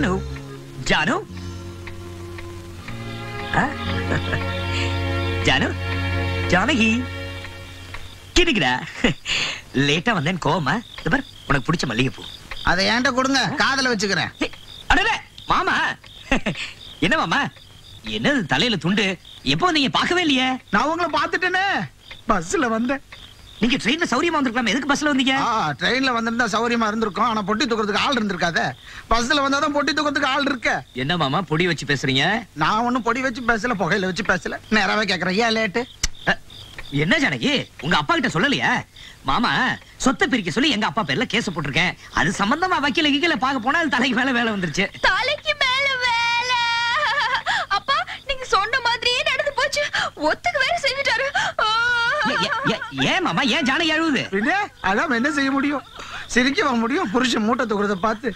ஜானு ஜானு ஜானு ஜானகி கிடுக்குடா. லேட்டா வந்தேன் கோவமா? உனக்கு பிடிச்ச மல்லிகைப்பூ அதை ஏன்ட்ட கொடுங்க, காதல வச்சுக்கிறேன். அடடே மாமா. என்ன மாமா, என்னது தலையில துண்டு? எப்போ நீங்க பார்க்கவே இல்லையே? நான் உங்களை பார்த்துட்டேனே, பஸ்ல வந்தேன். நீங்க ட்ரெயின்ல சௌரியமா வந்திருக்கலாம், எதுக்கு பஸ்ல வந்தீங்க? ட்ரெயின்ல வந்திருந்தா சௌரியமா இருந்திருக்கும், ஆனா பொட்டி தூக்குறதுக்கு ஆள் இருந்திருக்காதே. பஸ்ல வந்தாதான் பொட்டி தூக்குறதுக்கு ஆள் இருக்க. என்ன மாமா பொடி வச்சு பேசுறீங்க? நான் ஒண்ணும் பொடி வச்சு பேசல, புகையில வச்சு பேசல. நேராவே கேக்குறேன், ஏன் லேட்டு? என்ன ஜானகி, உங்க அப்பா கிட்ட சொல்லலையா? மாமா சொத்தை பிரிக்க சொல்லி எங்க அப்பா பேர்ல கேஸ் போட்டிருக்கேன். அது சம்பந்தமா வக்கீல கீழ பார்க்க போனா அது தலைக்கு மேல வேலை வந்துருச்சு. தலைக்கு மேல வேலை? அப்பா நீங்க சொன்ன மாதிரியே நடந்து போச்சு. ஒத்துக்கு வேற செஞ்சுட்டாரு. ஏன் மாமா, ஏன் ஜானகி அழுவுது? அதான் என்ன செய்ய முடியும், சிரிக்க முடியும். புருஷன் மூட்டை தூக்குறத பார்த்து.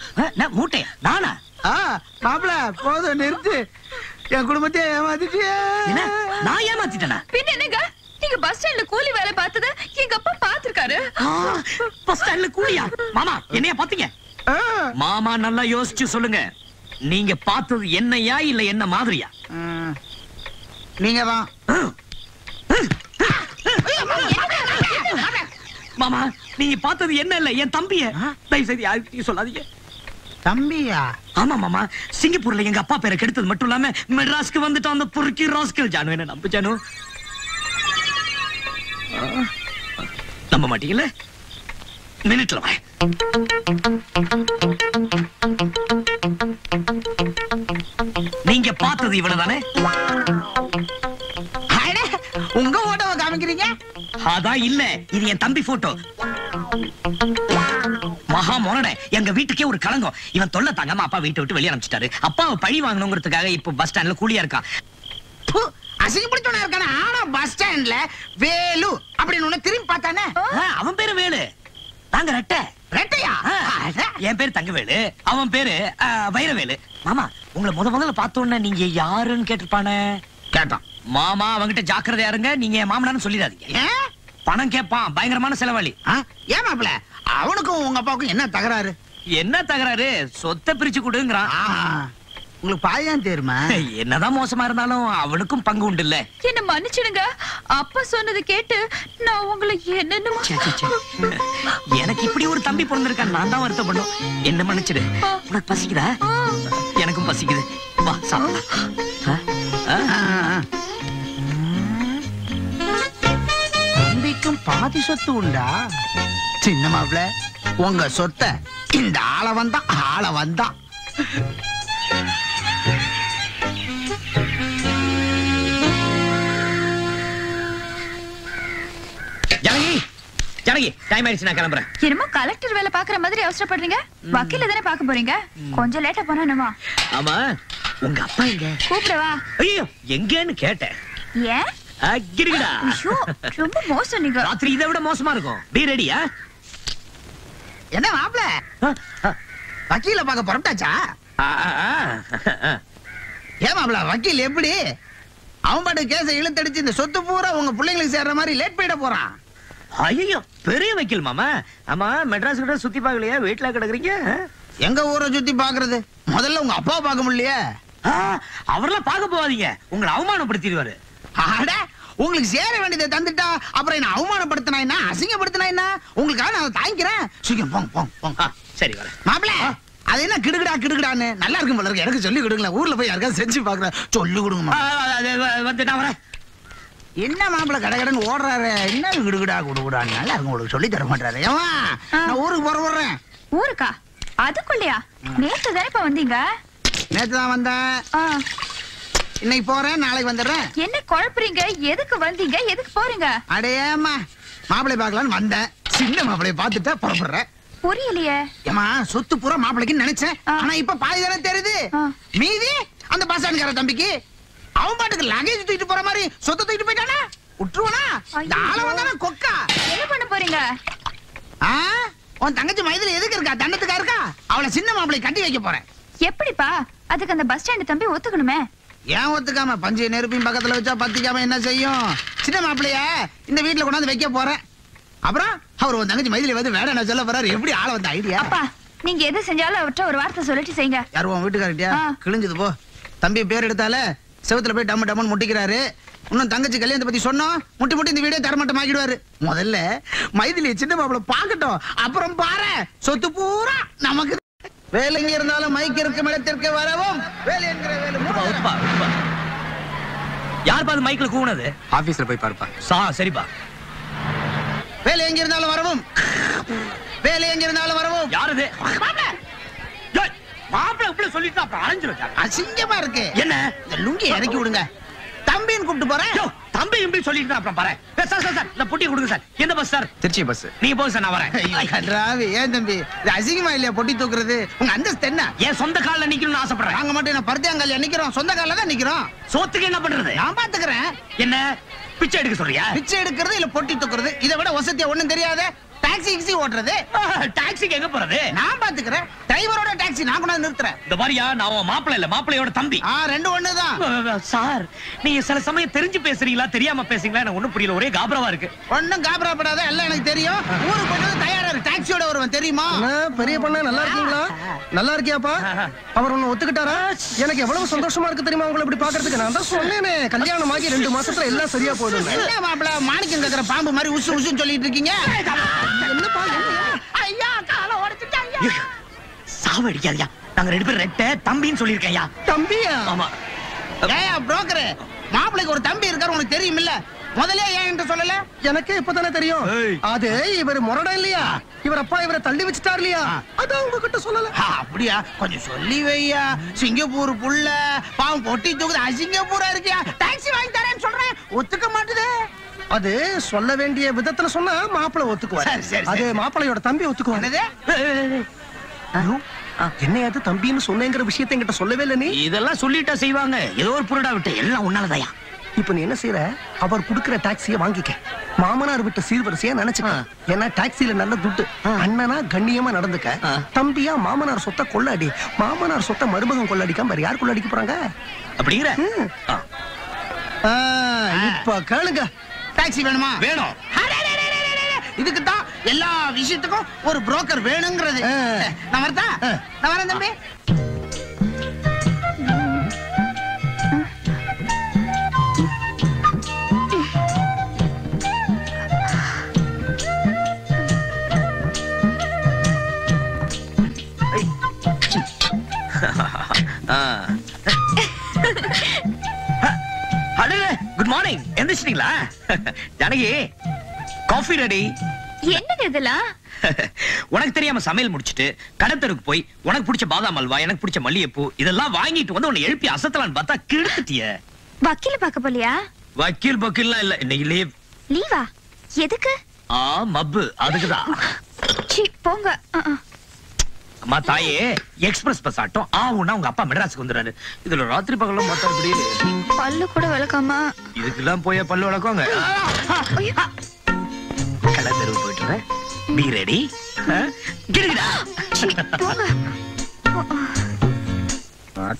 மூட்டை நானா? மாப்பிள போதும் நிறுத்து, என் குடும்பத்தை ஏமாத்திட்டியே. நான் ஏமாத்திட்டேனா? பின்ன என்னங்க, நீங்க பஸ் ஸ்டாண்ட்ல கூலி வேலை பார்த்தது எங்க அப்பா பாத்துருக்காரு. பஸ் ஸ்டாண்ட்ல கூலியா? மாமா என்னைய பாத்தீங்க? மாமா நல்லா யோசிச்சு சொல்லுங்க, நீங்க பார்த்தது என்னையா இல்ல என்ன மாதிரியா? நீங்க தான். மாமா நீங்க பார்த்தது என்ன இல்ல என் தம்பிய. தயவு செய்து யாருக்கிட்டையும் சொல்லாதீங்க. தம்பியா? ஆமா மாமா, சிங்கப்பூர்ல எங்க அப்பா பேரை கெடுத்தது மட்டும் இல்லாம மெட்ராஸ்க்கு வந்துட்டு அந்த பொறுக்கி ராஸ்கல். ஜானு என்ன நம்பு ஜானு. நம்ப மாட்டீங்கல்ல? மினிட்ல வா. நீங்க பார்த்தது இவ்வளவுதானே? உங்க போட்டோவை காமிக்கிறீங்க? அதான் இல்ல, இது என் தம்பி போட்டோ. மகா மொனட எங்க வீட்டுக்கே ஒரு களங்கம். இவன் தொல்லை தாங்காம அப்பா வீட்டை விட்டு வெளியே அனுப்பிச்சிட்டாரு. அப்பாவை பழி வாங்கணுங்கிறதுக்காக இப்ப பஸ் ஸ்டாண்ட்ல கூலியா இருக்கான். அசிங்கப்படுத்தவனா இருக்கானே. ஆனா பஸ் ஸ்டாண்ட்ல வேலு அப்படின்னு ஒண்ணு திரும்பி பார்த்தானே. அவன் பேரு வேலு, நாங்க ரெட்டை. ரெட்டையா? என் பேரு தங்கவேலு, அவன் பேரு வைரவேலு. மாமா உங்களை முதல்ல பார்த்த உடனே நீங்க யாருன்னு கேட்டிருப்பானே. கேட்டான். மாமா அவங்கிட்ட ஜாக்கிரதையா இருங்க, நீங்க மாமனான்னு சொல்லிடாதீங்க. பணம் கேட்பான், பயங்கரமான செலவாளி. ஏன் மாப்பிள, அவனுக்கும் உங்க அப்பாவுக்கும் என்ன தகராறு? என்ன தகராறு? சொத்தை பிரிச்சு கொடுங்கறான். உங்களுக்கு பாயான் தெரியுமா? என்னதான் மோசமா இருந்தாலும் அவனுக்கும் பங்கு உண்டு இல்ல. என்ன மன்னிச்சிடுங்க, அப்பா சொன்னது கேட்டு நான் உங்களை என்னென்னமோ. எனக்கு இப்படி ஒரு தம்பி பிறந்திருக்கான், நான் தான் வருத்தப்படும். என்ன மன்னிச்சிடு. உனக்கு பசிக்குதா? எனக்கும் பசிக்குது, வா சாப்பிடலாம். தம்பிக்கும் பாதி சொத்து உண்டா? சின்ன மாப்பிள, உங்க சொத்தை இந்த ஆள வந்தா ஜானகி டைம் ஆயிடுச்சு, நான் கிளம்புறேன். என்னமோ கலெக்டர் வேலை பாக்குற மாதிரி அவசரப்படுறீங்க. வக்கீல தானே பாக்க போறீங்க, கொஞ்சம் லேட்டா போனா என்னமா? ஆமா உங்க அப்பா எங்க? கூப்பிடவா? ஐயோ எங்கன்னு கேட்டேன். ஏன்? கிடுகிடா. ரொம்ப மோசம் நீங்க. ராத்திரி இதை விட மோசமா இருக்கும். பி ரெடியா? என்ன மாப்பிள, வக்கீல பாக்க புறப்பட்டாச்சா? ஏன் மாப்பிள, வக்கீல் எப்படி அவன் பாட்டு கேஸை இழுத்தடிச்சு இந்த சொத்து பூரா உங்க பிள்ளைங்களுக்கு சேர்ற மாதிரி லேட் போயிட போறான். ஐயோ பெரிய வக்கீல் மாமா. ஆமா மெட்ராஸ் கிட்ட சுத்தி பாக்கலையா? வீட்டுல கிடக்குறீங்க. எங்க ஊரை சுத்தி பாக்குறது, முதல்ல உங்க அப்பாவை பார்க்க முடியலையே. அவரெல்லாம் பார்க்க போவாதீங்க, உங்களை அவமானப்படுத்திடுவாரு. உங்களுக்கு சேர வேண்டியதை தந்துட்டா அப்புறம் என்ன அவமானப்படுத்தினா என்ன, அசிங்கப்படுத்தினா என்ன? உங்களுக்காக நான் தாங்கிக்கிறேன். சீக்கிரம் போங்க போங்க போங்க. சரி வர மாப்பிள. அது என்ன கிடுகிடான்னு நல்லா இருக்கும் போல இருக்கு. எனக்கு சொல்லி கொடுங்களேன், ஊர்ல போய் யாருக்காவது செஞ்சு பாக்குறேன். சொல்லி கொடுங்க. வந்து நான் வரேன். என்ன மாப்பிள கடகடன்னு ஓடுறாரு, என்ன கிடுகிடா குடுகுடான்னு நல்லா இருக்கும், உங்களுக்கு சொல்லி தர மாட்டாரு. ஏமா நான் ஊருக்கு போறேன். ஊருக்கா? அதுக்குள்ளயா? நேத்து தானே இப்ப வந்தீங்க? நேத்து தான் வந்தேன், இன்னைக்கு போறேன், நாளைக்கு வந்துடுறேன். என்ன குழப்பறீங்க? எதுக்கு வந்தீங்க, எதுக்கு போறீங்க? அடையம்மா மாப்பிளை பார்க்கலான்னு வந்தேன், சின்ன மாப்பிளைய பார்த்துட்டா புறப்படுறேன். புரியலையே. ஏமா சொத்து பூரா மாப்பிளைக்குன்னு நினைச்சேன், ஆனா இப்ப பாதி தானே தெரியுது. மீதி அந்த பஸ் ஸ்டாண்ட்கார தம்பிக்கு. அவன் பாட்டுக்கு லகேஜ் தூக்கிட்டு போற மாதிரி சொத்தை தூக்கிட்டு போயிட்டானா விட்டுருவானா? ஆள வந்தானா கொக்கா. என்ன பண்ண போறீங்க? உன் தங்கச்சி மைதில எதுக்கு இருக்கா? தண்டத்துக்கா இருக்கா? அவளை சின்ன மாப்பிளை கட்டி வைக்க போறேன். எப்படிப்பா? அதுக்கு அந்த பஸ் ஸ்டாண்ட் தம்பி ஒத்துக்கணுமே. ஏன் ஒத்துக்காம? பஞ்சு நெருப்பின் பக்கத்துல வச்சா பத்திக்காம என்ன செய்யும்? சின்ன மாப்பிளைய இந்த வீட்டுல கொண்டாந்து வைக்க போறேன். அப்புறம் அவர் உன் தங்கச்சி மைதில வந்து வேட என்ன சொல்ல போறாரு? எப்படி ஆள வந்த ஐடியா? அப்பா நீங்க எது செஞ்சாலும் அவர்கிட்ட ஒரு வார்த்தை சொல்லிட்டு செய்யுங்க. யாரும் உன் வீட்டுக்காரட்டியா கிழிஞ்சது போ. தம்பி பேர் எடுத்தால செவத்துல போய் டம்மு டம்மன் முட்டிக்கிறாரு. இன்னும் தங்கச்சி கல்யாணத்தை பத்தி சொன்னோம் முட்டி முட்டி இந்த வீடே தரமட்டம் ஆக்கிடுவாரு. முதல்ல மைதிலி சின்ன மாப்பிள பாக்கட்டும், அப்புறம் பாரு சொத்து பூரா நமக்கு. வேலை எங்க இருந்தாலும் மைக்கு இருக்கும் இடத்திற்கு வரவும். வேலை என்கிற வேலை. யார் பாது மைக்ல கூவுனது? ஆபீஸ்ல போய் பாருப்பா. சரிப்பா. வேலை எங்க இருந்தாலும் வரவும். வேலை எங்க இருந்தாலும் வரவும். யார் இது? மாப்பிள இப்படி சொல்லிட்டு அப்புறம் அலைஞ்சிரும். அசிங்கமா இருக்கு. என்ன இந்த லுங்கி இறக்கி விடுங்க. தம்பின்னு கூப்பிட்டு போறேன். தம்பி இப்படி சொல்லிட்டு அப்புறம் பாரு. சார் சார் சார் இந்த புட்டி கொடுங்க சார். எந்த பஸ் சார்? திருச்சி பஸ். நீங்க போங்க சார், நான் வரேன். கன்றாவி. ஏன் தம்பி இது அசிங்கமா இல்லையா பொட்டி தூக்குறது? உங்க அந்தஸ்து என்ன? என் சொந்த கால்ல நிக்கணும்னு ஆசைப்படுறேன். நாங்க மட்டும் என்ன பருத்தியாங்கல்ல நிக்கிறோம், சொந்த கால்ல தான் நிக்கிறோம். சோத்துக்கு என்ன பண்றது? நான் பாத்துக்கிறேன். என்ன பிச்சை எடுக்க சொல்றியா? பிச்சை எடுக்கிறது இல்ல பொட்டி தூக்குறது. இதை விட வசதியா ஒண்ணும் தெரியாத. டாக்ஸி கிக்ஸி ஓட்டுறது. டாக்ஸிக்கு எங்க போறது? நான் பாத்துக்கிறேன். டிரைவரோட டாக்ஸி நான் கொண்டு நிறுத்துறேன். இந்த மாதிரியா நான் உன் மாப்பிள இல்ல, மாப்பிளையோட தம்பி. ரெண்டு ஒண்ணுதான். சார் நீங்க சில சமயம் தெரிஞ்சு பேசுறீங்களா தெரியாம பேசுறீங்களா எனக்கு ஒண்ணும் புரியல. ஒரே காபரவா இருக்கு. ஒண்ணும் காபரப்படாத, எல்லாம் எனக்கு தெரியும். ஊருக்கு போனது தயாரா இருக்கு. டாக்ஸியோட வருவேன் தெரியுமா? பெரிய பொண்ணு நல்லா இருக்கீங்களா? நல்லா இருக்கியாப்பா? அவர் ஒண்ணு ஒத்துக்கிட்டாரா? எனக்கு எவ்வளவு சந்தோஷமா இருக்கு தெரியுமா உங்களை இப்படி பாக்குறதுக்கு. நான் தான் சொன்னேனே கல்யாணம் ஆகி 2 மாசத்துல எல்லாம் சரியா போயிடும். என்ன மாப்பிள மாணிக்கம் கேக்குற பாம்பு மாதிரி உசு உசுன்னு சொல்லிட்டு இருக்கீங்க? என்னப்பா ஐயா காலை உடைச்சிட்டாங்க. சாவடிக்காதயா. நாங்க 2 பேரும் ரெட்ட தம்பின்னு சொல்லிருக்கையா. தம்பியா? ஆமா. ஏயா புரோக்கர், மாப்பிளைக்கு ஒரு தம்பி இருக்காரு உனக்கு தெரியும் இல்ல? முதல்ல ஏன் என்று சொல்லல? எனக்கு இப்பதானே தெரியும். அது இவர் முரடா இல்லையா? இவர் அப்பா இவரை தள்ளி வச்சுட்டார் இல்லையா? அதான் உங்ககிட்ட சொல்லல. அப்படியா? கொஞ்சம் சொல்லி வையா. சிங்கப்பூர் புள்ள பாவம் பொட்டி தூக்குது. அசிங்கப்பூரா இருக்கியா? டாக்ஸி வாங்கி தரேன்னு சொல்றேன், ஒத்துக்க மாட்டுது. அது சொல்ல வேண்டிய விதத்துல சொன்னா மாப்பிளை ஒத்துக்குவார். சரி, சரி, அது சரி. மாப்பிளையோட தம்பி ஒத்துக்குவார். என்னது? என்னையாது தம்பின்னு சொன்னேங்கிற விஷயத்தை என்கிட்ட சொல்லவே இல்ல நீ. இதெல்லாம் சொல்லிட்டா செய்வாங்க. ஏதோ ஒரு புருடா விட்டு எல்லாம் உன்னாலதாயா. இப்ப நீ என்ன செய்யற? அவர் குடுக்கிற டாக்ஸிய வாங்கிக்க. மாமனார் விட்ட சீர்வரிசையா நினைச்சுக்க. ஏன்னா டாக்ஸில நல்ல துட்டு. அண்ணனா கண்ணியமா நடந்துக்க. தம்பியா மாமனார் சொத்தை கொள்ளாடி. மாமனார் சொத்தை மருமகன் கொள்ளாடிக்காம வேற யார் கொள்ளாடிக்க போறாங்க? அப்படிங்கிற இப்ப கேளுங்க. டாக்ஸி வேணுமா? வேணும். இதுக்கு தான் எல்லா விஷயத்துக்கும் ஒரு புரோக்கர் வேணுங்கிறது. நான் வரதா? நான் வரேன் தம்பி. Good morning. எந்திரிச்சிட்டீங்களா? Janaki coffee ready. என்னங்க இதெல்லாம்? உனக்கு தெரியாம சமையல் முடிச்சிட்டு கடத்தருக்கு போய் உனக்கு பிடிச்ச பாதாம் அல்வா, எனக்கு பிடிச்ச மல்லிகைப்பூ இதெல்லாம் வாங்கிட்டு வந்து உன்னை எழுப்பி அசத்தலான்னு பார்த்தா கெடுத்துட்டிய. வக்கீல பார்க்க போலியா? வக்கீல் பக்கீல்லாம் இல்ல, இன்னைக்கு லீவ். லீவா? எதுக்கு? மப்பு அதுக்குதான். சீ போங்க. அம்மா தாயே, எக்ஸ்பிரஸ் பஸ் ஆட்டம் ஆவுன்னா உங்க அப்பா மெட்ராஸுக்கு வந்துறாரு. இதுல ராத்திரி பகலும் பார்த்தா இப்படி பல்லு கூட விளக்காமா? இதுக்கெல்லாம் போய் பல்லு விளக்குவாங்க. கடத்தருக்கு போயிட்டு பி ரெடி.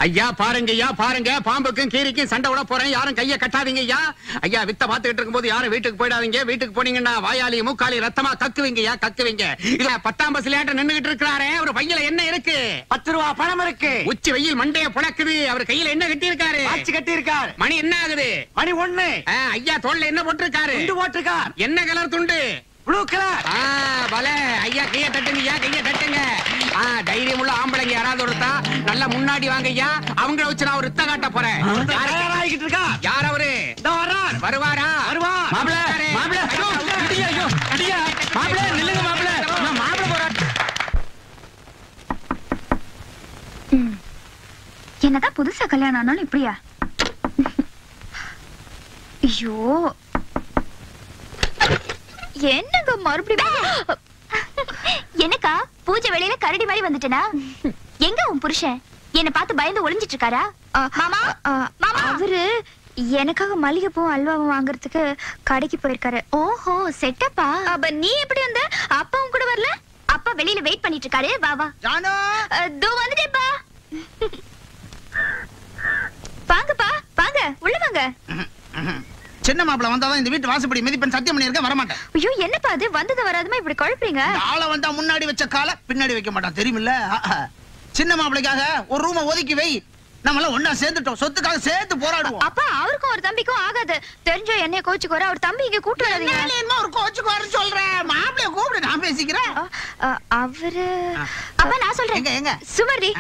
ஐயா பாருங்க, ஐயா பாருங்க, பாம்புக்கும் கீரிக்கும் சண்டை விட போறேன். யாரும் கைய கட்டாதீங்க ஐயா. ஐயா வித்த பாத்துக்கிட்டு இருக்கும்போது யாரும் வீட்டுக்கு போயிடாதீங்க. வீட்டுக்கு போனீங்கன்னா வாயாலி மூக்காலி ரத்தமா கக்குவீங்க ஐயா, கக்குவீங்க. இதுல 10ஆம் பஸ்ல நின்னுகிட்டு இருக்கிறாரே, அவர் பையில என்ன இருக்கு? 10 ரூபா பணம் இருக்கு. உச்சி வெயில் மண்டைய புழக்குது. அவர் கையில என்ன கட்டி இருக்காரு? ஆச்சு கட்டி இருக்கார். மணி என்ன ஆகுது? மணி 1. ஐயா தோல்ல என்ன போட்டிருக்காரு? துண்டு போட்டிருக்கார். என்ன கலர் துண்டு? Blue colour. பலே ஐயா கைய தட்டுங்க ஐயா, கைய தட்டுங்க. தைரியம் உள்ள ஆம்பளைங்க யாராவது ஒருத்தா நல்லா முன்னாடி வாங்க ஐயா. அவங்கள வச்சு நான் ஒரு யுத்த காட்ட போறேன். ஆகிட்டு இருக்கா? யார் அவரு? வருவாரா? மாப்பிள மாப்பிள ஐயோ அடியா மாப்பிள நில்லுங்க மாப்பிள. நான் மாப்பிள போறேன். என்னதான் புதுசா கல்யாணம் ஆனாலும் இப்படியா? ஐயோ என்னங்க மறுபடியும்? என்னக்கா பூஜை வெளியில கரடி மாதிரி வந்துட்டேனா? எங்க உன் புருஷன் என்ன பார்த்து பயந்து ஒளிஞ்சிட்டு இருக்காரா? மாமா மாமா அவரு எனக்காக மல்லிகைப்பூ அல்வாவும் வாங்குறதுக்கு கடைக்கு போயிருக்காரு. ஓஹோ செட்டப்பா. அப்ப நீ எப்படி வந்த? அப்பாவும் கூட வரல? அப்பா வெளியில வெயிட் பண்ணிட்டு இருக்காரு. வா வா. ஜானு தோ வந்துட்டேப்பா. வாங்கப்பா வாங்க உள்ள வாங்க. சின்ன மாப்பிள்ள வந்தாதான் இந்த வீட்டு வாசப்படி மிதிப்பேன் சத்தியம் பண்ணியிருக்க வரமாட்டேன். ஐயோ என்னப்பா அது வந்தது வராதுமா இப்படி குழப்பறீங்க? ஆள வந்தா முன்னாடி வச்ச கால பின்னாடி வைக்க மாட்டான் தெரியுமில்ல. சின்ன மாப்பிளைக்காக ஒரு ரூம ஒதுக்கி வை. நம்மள ஒண்ணா சேர்ந்துட்டோம், சொத்துக்காக சேர்த்து போராடுவோம். அப்பா அவருக்கும் ஒரு தம்பிக்கும் ஆகாது. தெரிஞ்சோ என்னைய கோச்சுக்கு வர அவர் தம்பி இங்க கூட்டு வராதீங்க. என்ன ஒரு கோச்சுக்கு வரேன்னு சொல்றேன். மாப்பிளைய கூப்பிடு, நான் பேசிக்கிறேன். அவரு அப்பா நான் சொல்றேன். எங்க எங்க சுமதி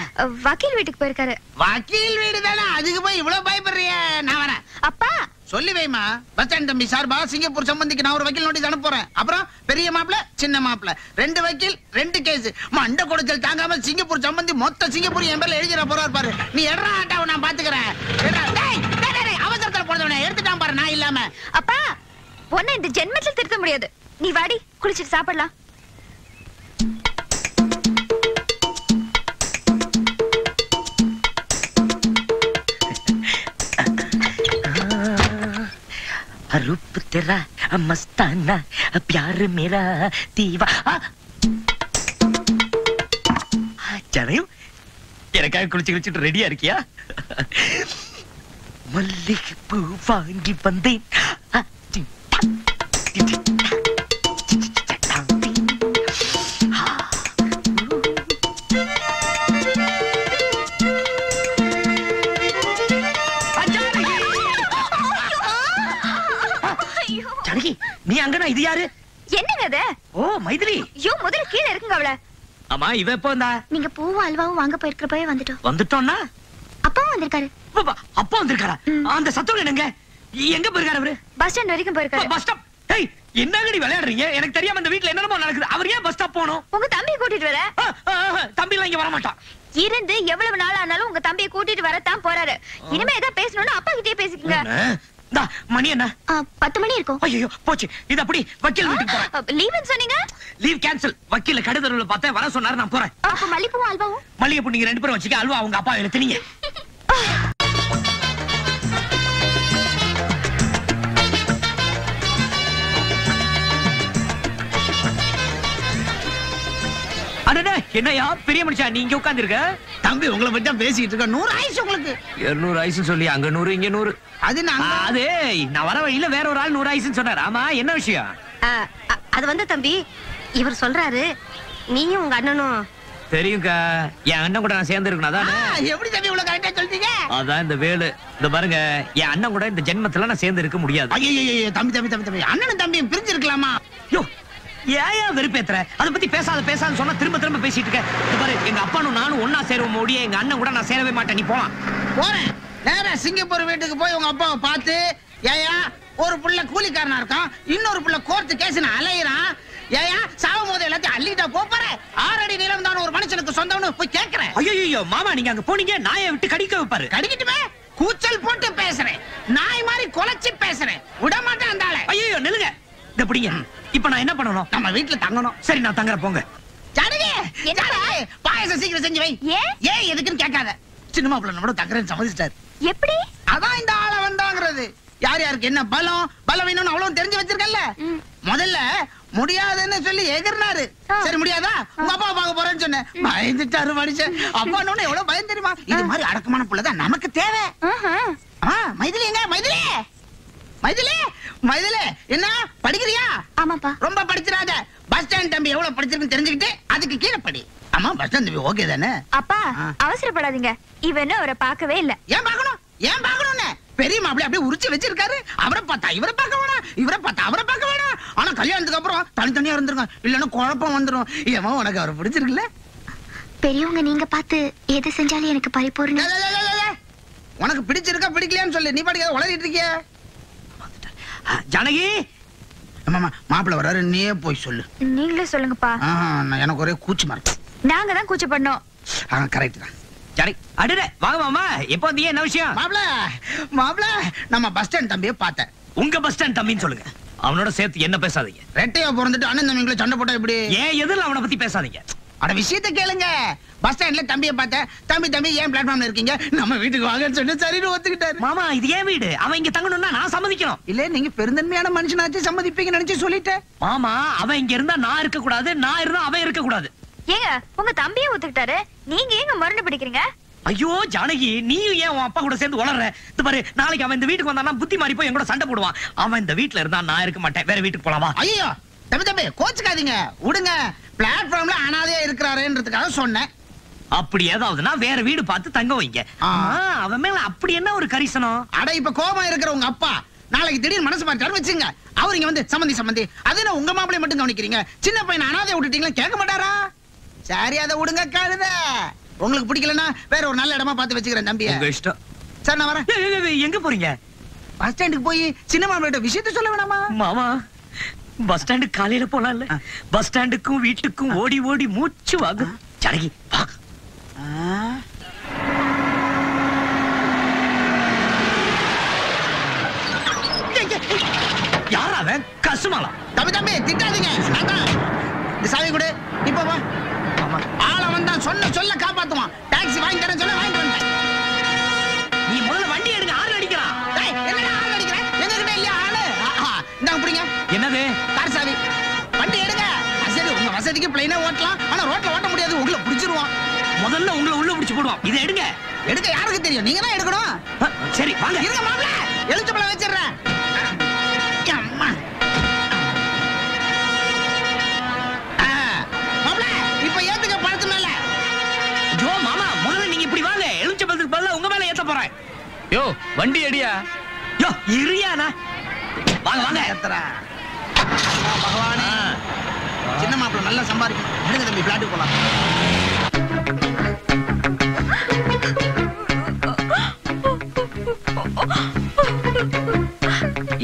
வக்கீல் வீட்டுக்கு போயிருக்காரு. வக்கீல் வீடு தானே, அதுக்கு போய் இவ்வளவு பயப்படுறிய? நான் வரேன். அப்பா சொல்லி வைமா. பஸ் ஸ்டாண்ட் தம்பி சார்பா சிங்கப்பூர் சம்பந்திக்கு நான் ஒரு வக்கீல் நோட்டீஸ் அனுப்புறேன். அப்புறம் பெரிய மாப்பிள்ள சின்ன மாப்பிள்ள 2 வக்கீல் 2 கேஸ். மண்ட கொடுச்சல் தாங்காம சிங்கப்பூர் சம்பந்தி மொத்த சிங்கப்பூர் என் பேர்ல எழுதிற போறாரு பாரு. நீ எடுறா ஆட்டாவை நான் பாத்துக்கிறேன். அவசரத்துல போனவனே எடுத்துட்டான் பாரு நான் இல்லாம. அப்பா உன்னை இந்த ஜென்மத்தில் திருத்த முடியாது. நீ வாடி குளிச்சிட்டு சாப்பிடலாம். रूप तेरा मस्ताना प्यार मेरा दीवा. ஜனையும் எனக்காக குளிச்சுட்டு ரெடியா இருக்கியா? மல்லிகை பூ வாங்கி வந்தேன். ஜனகி நீ அங்கனா இது யாரு? என்னங்க அது? ஓ மைதிலி. ஐயோ முதல்ல கீழே இருக்குங்க அவள. ஆமா இவ எப்போ வந்தா? நீங்க பூவும் அல்வாவும் வாங்க போயிருக்கிறப்பவே வந்துட்டோம். வந்துட்டோம்னா அப்பாவும் வந்திருக்காரு. அப்பா வந்திருக்காரா? அந்த சத்தம் என்னங்க? எங்க போயிருக்காரு அவரு? பஸ் ஸ்டாண்ட் வரைக்கும் போயிருக்காரு. Bus stop. ஏய் என்னங்கடி விளையாடுறீங்க? எனக்கு தெரியாம இந்த வீட்ல என்னென்னமோ நடக்குது. அவர் ஏன் பஸ் ஸ்டாப் போணும்? உங்க தம்பியை கூட்டிட்டு வர. தம்பி எல்லாம் இங்க வர மாட்டான். இருந்து எவ்வளவு நாள் ஆனாலும் உங்க தம்பியை கூட்டிட்டு வரத்தான் போறாரு. இனிமே ஏதாவது பேசணும்னா அப்பா கிட்டே பேசிக்கங்க. மணி என்ன? 10 மணி இருக்கும். ஐயோ போச்சு. இது அப்படி வக்கீல் வீட்டுக்கு போறேன். லீவ்னு சொன்னீங்க. Leave cancel. வக்கீல கடுதறவுல பார்த்தேன் வர சொன்னாரு, நான் போறேன். அப்ப மல்லிப்பூவும் அல்வாவும்? மல்லிகைப்பூ நீங்க 2 பேரும் வச்சுக்க, அல்வா அவங்க அப்பா எழுத்துனீங்க. அடடே என்னையா பெரிய மனுஷா நீ இங்க உட்கார்ந்து இருக்க? தம்பி உங்களை பத்தி தான் பேசிட்டு இருக்க. 100 ஆயிடுச்சு உங்களுக்கு. 200 ஆயிடுச்சு சொல்லி அங்க 100 இங்க 100. அது நான் வர வழியில வேற ஒரு ஆள் 100 ஆயிடுச்சுன்னு சொன்னாரு. ஆமா என்ன விஷயம்? அது வந்து தம்பி இவர் சொல்றாரு நீயும் உங்க அண்ணனும். தெரியுங்க, என் அண்ணன் கூட நான் சேர்ந்து இருக்கணும். அதானே? எப்படி தம்பி இவ்வளவு கரெக்டா சொல்றீங்க? அதான் இந்த வேலு. இந்த பாருங்க என் அண்ணன் கூட இந்த ஜென்மத்துல நான் சேர்ந்து இருக்க முடியாது. ஐயோ தம்பி தம்பி தம்பி தம்பி அண்ணனும் தம்பியும் பிரிஞ்சு இருக்கலாமா? யோ ஏன் வெறுப்பேத்துற? அதை பத்தி பேசாத சொன்னா திரும்ப திரும்ப பேசிட்டு இருக்க. இந்த பாரு எங்க அப்பானும் நானும் ஒன்னா சேருவோம் முடிய எங்க அண்ணன் கூட நான் சேரவே மாட்டேன். நீ போலாம். போறேன். நேரா சிங்கப்பூர் வீட்டுக்கு போய் உங்க அப்பாவை பார்த்து, ஏயா ஒரு புள்ள கூலிக்காரனா இருக்கான், இன்னொரு புள்ள கோர்த்து கேஸ்னு அலையிறான், ஏயா சாவும் போது எல்லாத்தையும் அள்ளிட்டா போற 6 அடி நீளம் தான் ஒரு மனுஷனுக்கு சொந்தம்னு போய் கேக்குறேன். ஐயோ மாமா நீங்க அங்க போனீங்க நாயை விட்டு கடிக்க வைப்பாரு. கடிக்கட்டுமே. கூச்சல் போட்டு பேசுறேன், நாய் மாதிரி குலைச்சு பேசுறேன், விட மாட்டேன் அந்த ஆளை. ஐயோ நில்லுங்க. இந்த பிடிங்க. இப்ப நான் என்ன பண்ணணும்? நம்ம வீட்டுல தங்கணும். சரி நான் தங்குற போங்க. பாயசம் சீக்கிரம் செஞ்சு வை. ஏன் எதுக்குன்னு கேட்காத. சின்ன மாப்பிள்ள நம்மளோட தங்குறேன்னு சம்மதிச்சிட்டாரு. எப்படி? அதான் இந்த ஆளை வந்தாங்கிறது. யார் யாருக்கு என்ன பலம் வேணும்னு அவ்வளவு தெரிஞ்சு வச்சிருக்கல. முதல்ல முடியாதுன்னு சொல்லி எகிர்னாரு. சரி முடியாதா உங்க அப்பா பார்க்க போறேன்னு சொன்னேன். பயந்துட்டாரு மனுஷன். அப்பா எவ்வளவு பயம் தெரியுமா? இது மாதிரி அடக்கமான புள்ளதான் நமக்கு தேவை. மைதிலி எங்க? மைதிலி மைதிலி மைதிலி என்ன படிக்கிறியா? ஆமாப்பா. ரொம்ப படிச்சிராத. பஸ் ஸ்டாண்ட் தம்பி எவ்வளவு படிச்சிருக்குன்னு தெரிஞ்சுக்கிட்டு அதுக்கு கீழே படி. ஆமா பஸ் ஸ்டாண்ட் தம்பி ஓகே தானே? அப்பா அவசரப்படாதீங்க. இவன் அவரை பார்க்கவே இல்ல. ஏன் பார்க்கணும்? ஏன் பார்க்கணும்னு பெரிய மாப்பிள்ளை அப்படியே உரிச்சு வச்சிருக்காரு. அவரை பார்த்தா இவரை பார்க்க வேணாம், இவரை பார்த்தா அவரை பார்க்க வேணாம். ஆனா கல்யாணத்துக்கு அப்புறம் தனித்தனியா இருந்துருங்க, இல்லன்னா குழப்பம் வந்துடும். ஏமா உனக்கு அவரை பிடிச்சிருக்குல்ல? பெரியவங்க நீங்க பார்த்து எது செஞ்சாலும் எனக்கு பரிபூர்ண. உனக்கு பிடிச்சிருக்கா பிடிக்கலையான்னு சொல்லு. நீ பாட்டுக்கு உளறிட்டு இருக்கிய. ஜானகி மாப்பிள்ள வர்றாரு, நீயே போய் சொல்லு. நீங்களே சொல்லுங்கப்பா. எனக்கு ஒரே கூச்சமா இருக்கு. நாங்க தான் கூச்ச பண்ணோம். கரெக்ட் தான். அடடே வாங்க மாமா. எப்போ வந்தீங்க? என்ன விஷயம்? மாப்பிள்ள நம்ம பஸ் ஸ்டாண்ட் தம்பியை பார்த்தேன். உங்க பஸ் ஸ்டாண்ட் தம்பின்னு சொல்லுங்க. அவனோட சேர்த்து என்ன பேசாதீங்க. ரெட்டையா பிறந்துட்டு அண்ணன் தம்பிங்களை சண்டை போட்டா எப்படி? ஏன் எதிரில் அவனை பத்தி பேசாதீங்க. அட விஷயத்தை கேளுங்க. பஸ் ஸ்டாண்ட்ல தம்பியை பார்த்தேன். தம்பி ஏன் பிளாட்ஃபார்ம்ல இருக்கீங்க, நம்ம வீட்டுக்கு வாங்கன்னு சொல்லி சரின்னு ஒத்துக்கிட்டாரு. மாமா இது ஏன் வீடு, அவன் இங்க தங்கணும்னா நான் சம்மதிக்கணும். இல்ல நீங்க பெருந்தன்மையான மனுஷனாச்சு சம்மதிப்பீங்கன்னு நினைச்சு சொல்லிட்டேன். மாமா அவன் இங்க இருந்தா நான் இருக்க கூடாது, நான் இருந்தா அவன் இருக்க கூடாது. ஏங்க உங்க தம்பியை ஒத்துக்கிட்டாரு, நீங்க ஏங்க மறுந்து பிடிக்கிறீங்க? ஐயோ ஜானகி, நீயும் ஏன் உன் அப்பா கூட சேர்ந்து உளற? இது பாரு, நாளைக்கு அவன் இந்த வீட்டுக்கு வந்தானா புத்தி மாறி போய் என் கூட சண்டை போடுவான். அவன் இந்த வீட்டுல இருந்தா நான் இருக்க மாட்டேன். வேற வீட்டுக்கு போலாமா? ஐயோ தம்பி கோச்சுக்காதீங்க, விடுங்க. பிளாட்ஃபார்ம்ல அனாதையா இருக்கிறாருன்றதுக்காக சொன்னேன். அப்படி ஏதாவதுன்னா வேற வீடு பார்த்து தங்க வைங்க. அவன் மேல அப்படி என்ன ஒரு கரிசனம்? அட இப்ப கோபமா இருக்கிற உங்க அப்பா நாளைக்கு திடீர்னு மனசு மாட்டாரு வச்சுங்க, அவர் இங்க வந்து சம்பந்தி அது என்ன உங்க மாப்பிளை மட்டும் கவனிக்கிறீங்க, சின்ன பையன் அனாதையா விட்டுட்டீங்களா கேட்க மாட்டாரா? சரி அதை விடுங்க கழுத. உங்களுக்கு பிடிக்கலன்னா வேற ஒரு நல்ல இடமா பார்த்து வச்சுக்கிறேன் தம்பிய. உங்க இஷ்டம். சரி நான் வரேன். எங்க போறீங்க? பஸ் ஸ்டாண்டுக்கு போய் சின்ன மாப்பிள்ளை விஷயத்த சொல்ல வேணாமா? மாமா, பஸ் ஸ்டாண்டு காலையில போலாம்ல? பஸ் ஸ்டாண்டுக்கும் வீட்டுக்கும் ஓடி ஓடி மூச்சு வாங்கும். ஜானகி வா. யார் அவன்? கசுமாலா? தம்பி திட்டாதீங்க. இந்த சாவி கொடு. இப்ப வா. ஆள வந்தா சொல்ல காப்பாத்துவான். டாக்ஸி வாங்கி தரேன் சொல்ல வாங்கிட்டு வந்தேன். நீ முதல்ல வண்டி எடுங்க. ஆள் அடிக்கிறான். டேய் என்னடா ஆள் அடிக்கிற? எங்க கிட்ட இல்லையா ஆளு? இந்தாங்க புடிங்க. என்னது? கார் சாவி. வண்டி எடுங்க. சரி உங்க வசதிக்கு பிளைனா ஓட்டலாம், ஆனா ரோட்ல ஓட்ட முடியாது, உங்களை பிடிச்சிருவான். முதல்ல உங்களை உள்ள பிடிச்சு போடுவான். இதை எடுங்க. எடுக்க யாருக்கு தெரியும்? நீங்க தான் எடுக்கணும். சரி வாங்க. இருங்க மாப்ள, எலுச்சப்பழம் வச்சிடுறேன். அம்மா. மாப்ள இப்ப ஏத்துக்க பழத்து மேல. ஜோ மாமா, முதல்ல நீங்க இப்படி வாங்க. எலுமிச்சம்பழத்துக்கு பதிலா உங்க மேல ஏத்த போறேன். யோ வண்டி அடியா. யோ இருயானா. வாங்க வாங்க. ஏத்துறா. பகவானே. சின்ன மாப்ள நல்லா சம்பாதிக்கணும். எடுங்க தம்பி பிளாட்டுக்கு போலாம்.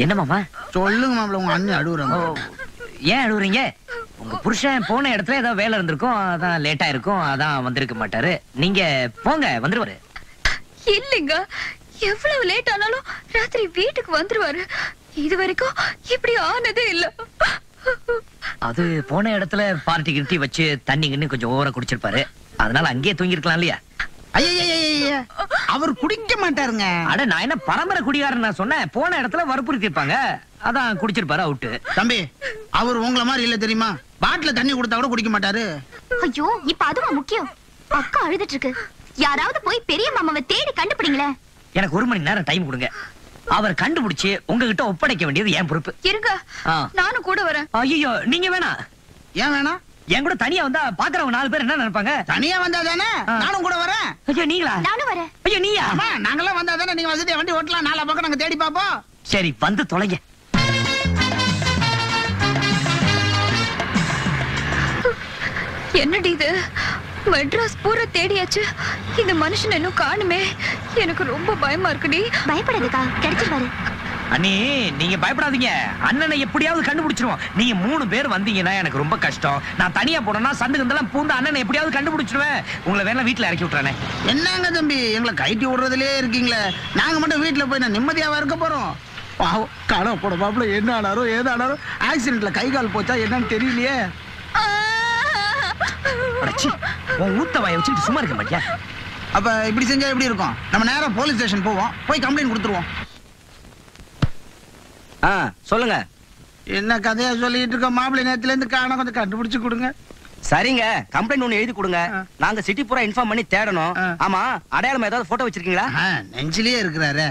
என்ன மாமா? சொல்லுங்க மாப்ள, உங்க அண்ணன் அழுகுறாங்க. ஏன் அழுகுறீங்க? உங்க புருஷன் போன இடத்துல ஏதாவது வேலை இருந்திருக்கும், அதான் லேட்டா இருக்கும், அதான் வந்திருக்க மாட்டாரு. நீங்க போங்க, வந்துருவாரு. இல்லைங்க, எவ்வளவு லேட் ஆனாலும் ராத்திரி வீட்டுக்கு வந்துருவாரு. இது வரைக்கும் இப்படி ஆனதே இல்ல. அது போன இடத்துல பார்ட்டி கிட்டி வச்சு தண்ணி கிண்ணி கொஞ்சம் ஓவரா குடிச்சிருப்பாரு, அதனால அங்கேயே தூங்கி இருக்கலாம் இல்லையா? ஐயா அவர் குடிக்க மாட்டாருங்க. அட நான் என்ன பரம்பரை குடிகாரன் நான் சொன்னேன்? போன இடத்துல வற்புறுத்தி இருப்பாங்க, அதான் குடிச்சிருப்பாரு அவுட்டு. தம்பி அவர் உங்களை மாதிரி இல்ல தெரியுமா? பாட்டில தண்ணி கொடுத்தா கூட குடிக்க மாட்டாரு. ஐயோ இப்ப அதுவா முக்கியம்? அக்கா அழுதுட்டு இருக்கு. யாராவது போய் பெரிய மாமாவை தேடி கண்டுபிடிங்களேன். எனக்கு 1 மணி நேரம் டைம் கொடுங்க. அவர் கண்டுபிடிச்சு உங்ககிட்ட ஒப்படைக்க வேண்டியது என் பொறுப்பு. இருங்க, நானும் கூட வரேன். ஐயோ நீங்க வேணாம். ஏன் வேணாம்? என் கூட தனியா வந்தா பாக்குறவங்க 4 பேர் என்ன நினைப்பாங்க? தனியா வந்தா தானே நானும் கூட வரேன். ஐயோ நீங்களா? நானும் வரேன். ஐயோ நீயா? அம்மா நாங்கெல்லாம் வந்தா தானே நீங்க வசதியா வண்டி ஓட்டலாம். 4 பக்கம் நாங்க தேடி பாப்போம். சரி வந்து தொலைங்க. என்னடி இது? மெட்ராஸ் பூரா தேடியாச்சு, இந்த மனுஷன் இன்னும் காணுமே. எனக்கு ரொம்ப பயமா இருக்குடி. பயப்படாதக்கா, கிடைச்சிருவாரு. அண்ணி நீங்க பயப்படாதீங்க, அண்ணனை எப்படியாவது கண்டுபிடிச்சிருவோம். நீங்க 3 பேர் வந்தீங்கன்னா எனக்கு ரொம்ப கஷ்டம். நான் தனியா போனேன்னா சந்து கந்தெல்லாம் பூந்து அண்ணனை எப்படியாவது கண்டுபிடிச்சிருவேன். உங்களை வேணா வீட்டுல இறக்கி விட்டுறானே. என்னங்க தம்பி எங்களை கைட்டி விடுறதுலே இருக்கீங்களே? நாங்க மட்டும் வீட்டுல போய் நான் நிம்மதியாவா இருக்க போறோம்? பாவம் காண போட பாப்புல என்ன ஆனாரோ ஏதானாரோ, ஆக்சிடென்ட்ல கை கால் போச்சா என்னன்னு தெரியலையே. உன் ஊத்த வாயை வச்சுட்டு சும்மா இருக்க மாட்டியா? அப்ப இப்படி செஞ்சா எப்படி இருக்கும்? நம்ம நேரா போலீஸ் ஸ்டேஷன் போவோம், போய் கம்ப்ளைண்ட் கொடுத்துருவோம். சொல்லுங்க. என்ன கதையா சொல்லிட்டு இருக்க? மாப்பிள்ளை நேரத்துல இருந்து காண கொஞ்சம் கண்டுபிடிச்சு கொடுங்க. சரிங்க, கம்ப்ளைண்ட் ஒண்ணு எழுதி கொடுங்க. நாங்க சிட்டி பூரா இன்ஃபார்ம் பண்ணி தேடணும். ஆமா, அடையாளம் ஏதாவது போட்டோ வச்சிருக்கீங்களா? நெஞ்சிலேயே இருக்கிறாரு.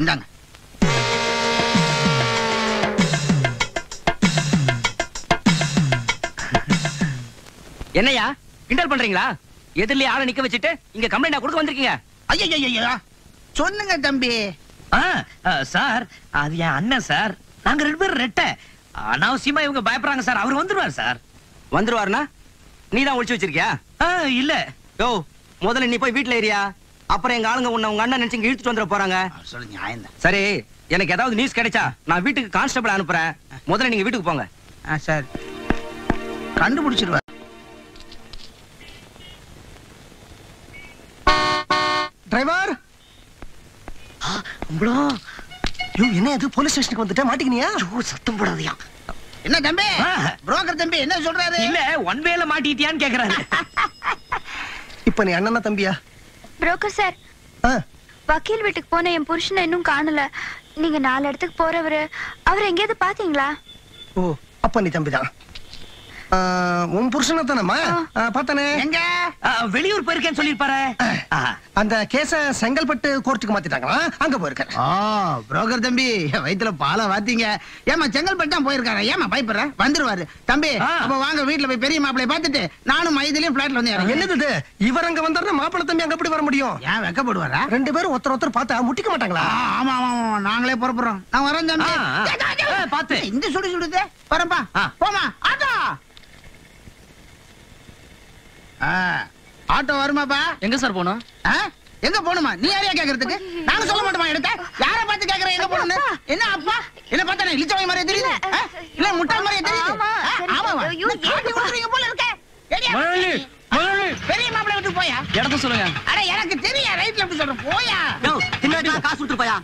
இந்தாங்க. என்னையா கிண்டல் பண்றீங்களா? எதிரிலே ஆளை நிக்க வச்சுட்டு இங்க கம்ப்ளைண்ட் கொடுக்க வந்திருக்கீங்க? ஐயா சொன்னுங்க தம்பி. சார் அது என் அண்ணன் சார். நாங்க 2 பேரும் ரெட்டை. அனாவசியமா இவங்க பயப்படுறாங்க சார். அவர் வந்துருவார் சார். வந்துருவாருனா நீதான் ஒளிச்சு வச்சிருக்கியா? இல்ல. யோ முதல்ல நீ போய் வீட்டுல ஏரியா, அப்புறம் எங்க ஆளுங்க உங்க அண்ணன் நினைச்சு இழுத்துட்டு வந்துட போறாங்க. சொல்லு நியாயம் தான். சரி, எனக்கு ஏதாவது நியூஸ் கிடைச்சா நான் வீட்டுக்கு கான்ஸ்டபிள் அனுப்புறேன். முதல்ல நீங்க வீட்டுக்கு போங்க. சரி கண்டுபிடிச்சிருவார். டிரைவர். என்ன அது? போலீஸ் ஸ்டேஷனுக்கு வந்துட்டே மாட்டிக்கினியா? சத்தம் போடாதயா. என்ன தம்பி? புரோக்கர் தம்பி என்ன சொல்றாரு? இல்ல ஒன் வேல மாட்டிட்டியான்னு கேக்குறாரு. இப்ப நீ அண்ணனா தம்பியா? புரோக்கர் சார், வக்கீல் வீட்டுக்கு போன என் புருஷனை இன்னும் காணல. நீங்க 4 இடத்துக்கு போறவரு, அவர் எங்கேயாவது பாத்தீங்களா? ஓ அப்ப நீ தம்பிதான். உன் புருஷனை தானம்மா பார்த்தனே. எங்க வெளியூர் போயிருக்கேன்னு சொல்லிருப்பாரு. அந்த கேஸ செங்கல்பட்டு கோர்ட்டுக்கு மாத்திட்டாங்களா, அங்க போயிருக்காரு. புரோக்கர் தம்பி வயித்துல பாலை வாத்தீங்க. ஏமா செங்கல்பட்டு தான் போயிருக்காரு, ஏமா பயப்படுற? வந்துருவாரு தம்பி. அப்ப வாங்க வீட்டுல போய் பெரிய மாப்பிளைய பாத்துட்டு நானும் மைதிலையும் பிளாட்ல வந்து இறங்குறேன். என்னது இது? இவர் அங்க வந்தாருன்னா மாப்பிள்ளை தம்பி அங்க எப்படி வர முடியும்? ஏன் வெக்கப்படுவாரா? 2 பேரும் ஒருத்தர் பார்த்தா முட்டிக்க மாட்டாங்களா? ஆமா ஆமா ஆமா, நாங்களே புறப்படுறோம். நான் வரேன் தம்பி. பாத்து இந்த சுடு சுடுதே வரப்பா. போமா ஆட்டோ. ஆட்டோ வருமாப்பா? எங்க சார் போனோம்? எங்க போணுமா? நீ யாரையா கேக்குறதுக்கு? நானும் சொல்ல மாட்டோமா எடுத்த? யார பார்த்து கேக்குற எங்க போணும்னு? என்ன அப்பா என்ன பார்த்தா இளிச்சவாய் மாதிரியே தெரியுது? இல்ல முட்டாள் மாதிரியே தெரியுது? ஆமாவா? காட்டி கொடுத்துறீங்க போல இருக்க. பெரிய மாப்பிள்ளை விட்டு போயா? இடத்த சொல்லுங்க. அட எனக்கு தெரியும், ரைட் லெஃப்ட் சொல்றேன். போயா. காசு கொடுத்து போயா?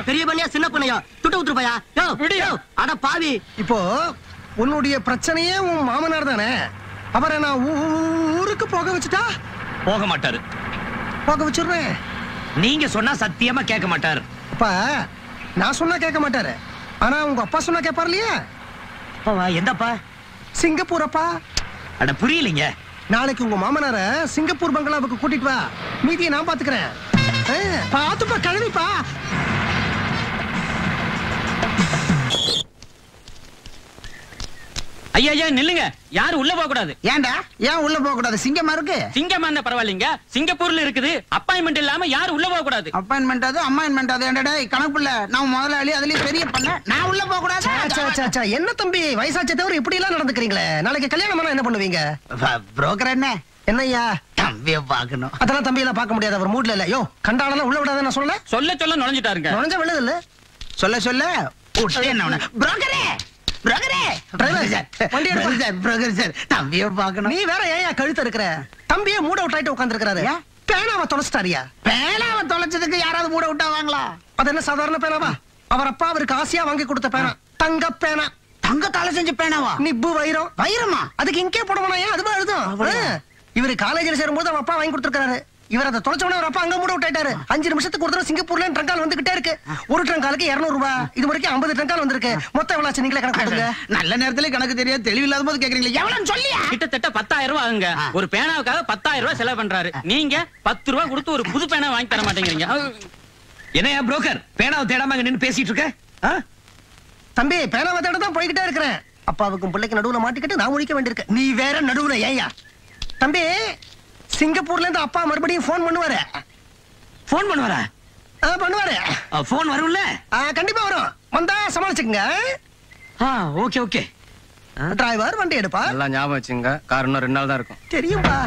பெரிய பண்ணியா சின்ன பண்ணியா துட்டு விட்டு போயா? அட பாவி. இப்போ உன்னுடைய பிரச்சனையே உன் மாமனார் தானே. அவரை நான் ஊருக்கு போக வச்சுட்டா? போக மாட்டாரு. போக வச்சிடுறேன். நீங்க சொன்னா சத்தியமா கேட்க மாட்டாரு. அப்பா நான் சொன்னா கேட்க மாட்டாரு, ஆனா உங்க அப்பா சொன்னா கேட்பாரு இல்லையா? அப்பாவா? எந்தப்பா? சிங்கப்பூர் அப்பா. அட புரியலைங்க. நாளைக்கு உங்க மாமனார சிங்கப்பூர் பங்களாவுக்கு கூட்டிட்டு வா, மீதியை நான் பாத்துக்கிறேன். பாத்துப்பா கழுவிப்பா. ஐயா ஐயா நில்லுங்க. யாரும் உள்ள போக கூடாது. ஏன்டா ஏன் உள்ள போக கூடாது? சிங்கமா இருக்கு. சிங்கமா இருந்தா பரவாயில்லைங்க, சிங்கப்பூர்ல இருக்குது. அப்பாயின்மெண்ட் இல்லாம யாரும் உள்ள போக கூடாது. அப்பாயின்மெண்ட் அது அம்மாயின்மெண்ட் அது என்னடா கணக்குல நான் முதலாளி அதுலயும் பெரிய பண்ண நான் உள்ள போக கூடாது. என்ன தம்பி வயசாச்ச தவிர இப்படி எல்லாம் நடந்துக்கிறீங்களே? நாளைக்கு கல்யாணம் பண்ணா என்ன பண்ணுவீங்க? புரோக்கர் என்ன என்னய்யா தம்பிய பாக்கணும்? அதெல்லாம் தம்பி எல்லாம் பார்க்க முடியாது, அவர் மூட்ல இல்ல. யோ கண்டாளெல்லாம் உள்ள விடாத நான் சொல்ல சொல்ல நுழைஞ்சிட்டாருங்க. நுழைஞ்ச விழுது இல்ல. சொல்ல சொல்ல புரோக்கரே புரோக்கரே வண்டி எடுப்பா. புரோக்கர் சார் தம்பிய பாக்கணும். நீ வேற ஏன் கழுத்து இருக்கிற? தம்பியே மூட விட்டாயிட்டு உட்கார்ந்து இருக்காரு. பேனாவை தொலைச்சிட்டாரியா? பேனாவை தொலைச்சதுக்கு யாராவது மூட விட்டாவாங்களா? அது என்ன சாதாரண பேனாவா? அவர் அப்பா அவருக்கு ஆசையா வாங்கி கொடுத்த பேனா, தங்க பேனா. தங்கத்தால செஞ்ச பேனாவா? நிப்பு வைரம். வைரமா? அதுக்கு இங்கே போடுவானா? ஏன் அதுவா எழுதும்? இவரு காலேஜ்ல சேரும்போது அவன் அப்பா வாங்கி கொடுத்திருக்காரு. இவர் அதை தொலைச்சவன அவர் அப்பா அங்க மூட விட்டாரு. 5 நிமிஷத்துக்கு ஒரு தடவை சிங்கப்பூர்ல ட்ரங்கால் வந்துகிட்டே இருக்கு. ஒரு ட்ரங்காலுக்கு 200 ரூபாய். இது வரைக்கும் 50 ட்ரங்கால் வந்திருக்கு. மொத்தம் எவ்வளவு ஆச்சு நீங்களே கணக்கு போடுங்க. நல்ல நேரத்துல கணக்கு தெரியாது, தெளிவில்லாத போது கேக்குறீங்களா? எவ்வளவு சொல்லியா? கிட்டத்தட்ட 10,000 ரூபாய் ஆகுங்க. ஒரு பேனாவுக்காக 10,000 ரூபாய் செலவு பண்றாரு. நீங்க 10 ரூபாய் கொடுத்து ஒரு புது பேனா வாங்கி தர மாட்டேங்கிறீங்க. என்னையா புரோக்கர் பேனாவை தேடாம நின்னு பேசிட்டு இருக்க? தம்பி பேனாவை தேட தான் போய்கிட்டே இருக்கிறேன். அப்பாவுக்கும் பிள்ளைக்கு நடுவுல மாட்டிக்கிட்டு நான் ஒழிக்க வேண்டியிருக்கு. நீ வேற நடுவுல ஏயா? தம்பி சிங்கப்பூர்ல இருந்து அப்பா மறுபடியும் போன் பண்ணுவாரு. போன் பண்ணுவாரா? பண்ணுவாரு. போன் வரும்ல? கண்டிப்பா வரும். வந்தா சமாளிச்சுக்குங்க. Okay okay. டிரைவர் வண்டி எடுப்பா. எல்லாம் ஞாபகம் வச்சுங்க. கார் இன்னும் 2 நாள் தான் இருக்கும். தெரியும்பா.